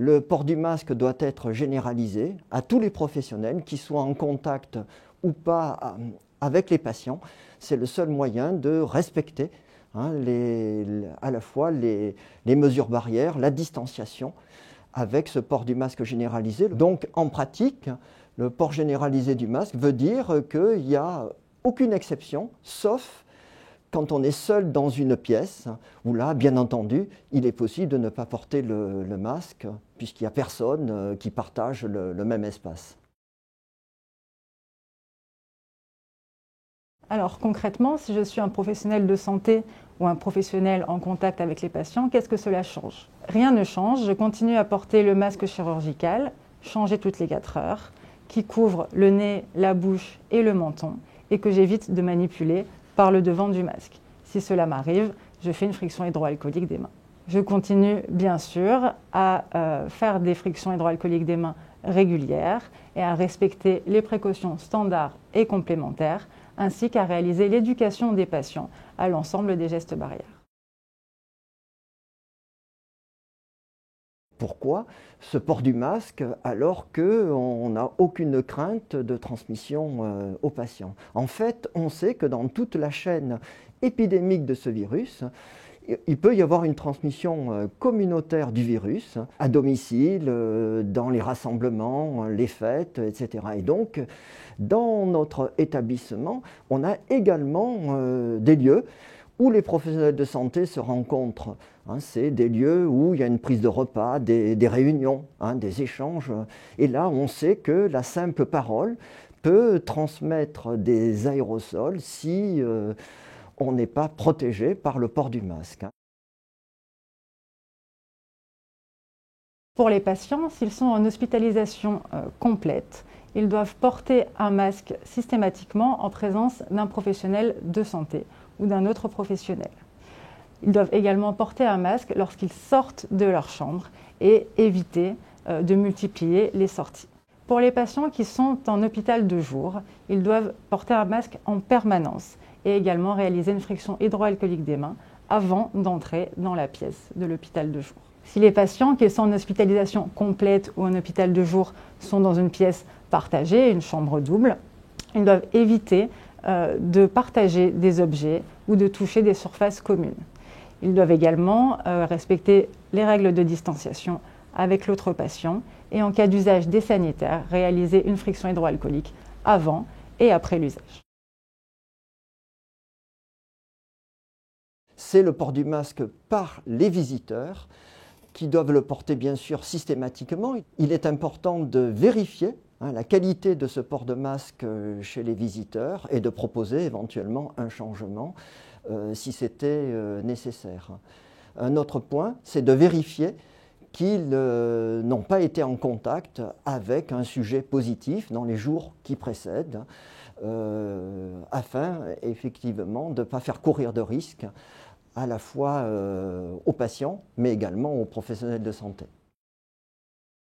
Le port du masque doit être généralisé à tous les professionnels, qui soient en contact ou pas avec les patients. C'est le seul moyen de respecter à la fois les mesures barrières, la distanciation, avec ce port du masque généralisé. Donc en pratique, le port généralisé du masque veut dire qu'il n'y a aucune exception, sauf quand on est seul dans une pièce, où là, bien entendu, il est possible de ne pas porter le masque, puisqu'il n'y a personne qui partage le même espace. Alors concrètement, si je suis un professionnel de santé ou un professionnel en contact avec les patients, qu'est-ce que cela change? Rien ne change, je continue à porter le masque chirurgical, changé toutes les 4 heures, qui couvre le nez, la bouche et le menton, et que j'évite de manipuler par le devant du masque. Si cela m'arrive, je fais une friction hydroalcoolique des mains. Je continue bien sûr à faire des frictions hydroalcooliques des mains régulières et à respecter les précautions standards et complémentaires, ainsi qu'à réaliser l'éducation des patients à l'ensemble des gestes barrières. Pourquoi ce port du masque alors qu'on n'a aucune crainte de transmission aux patients? En fait, on sait que dans toute la chaîne épidémique de ce virus, il peut y avoir une transmission communautaire du virus à domicile, dans les rassemblements, les fêtes, etc. Et donc, dans notre établissement, on a également des lieux où les professionnels de santé se rencontrent. C'est des lieux où il y a une prise de repas, des réunions, des échanges. Et là, on sait que la simple parole peut transmettre des aérosols si on n'est pas protégé par le port du masque. Pour les patients, s'ils sont en hospitalisation complète, ils doivent porter un masque systématiquement en présence d'un professionnel de santé ou d'un autre professionnel. Ils doivent également porter un masque lorsqu'ils sortent de leur chambre et éviter de multiplier les sorties. Pour les patients qui sont en hôpital de jour, ils doivent porter un masque en permanence et également réaliser une friction hydroalcoolique des mains avant d'entrer dans la pièce de l'hôpital de jour. Si les patients, qu'ils sont en hospitalisation complète ou en hôpital de jour, sont dans une pièce partagée, une chambre double, ils doivent éviter de partager des objets ou de toucher des surfaces communes. Ils doivent également respecter les règles de distanciation avec l'autre patient et en cas d'usage des sanitaires, réaliser une friction hydroalcoolique avant et après l'usage. C'est le port du masque par les visiteurs qui doivent le porter bien sûr systématiquement. Il est important de vérifier la qualité de ce port de masque chez les visiteurs et de proposer éventuellement un changement si c'était nécessaire. Un autre point, c'est de vérifier qu'ils n'ont pas été en contact avec un sujet positif dans les jours qui précèdent, afin effectivement de ne pas faire courir de risques à la fois aux patients, mais également aux professionnels de santé.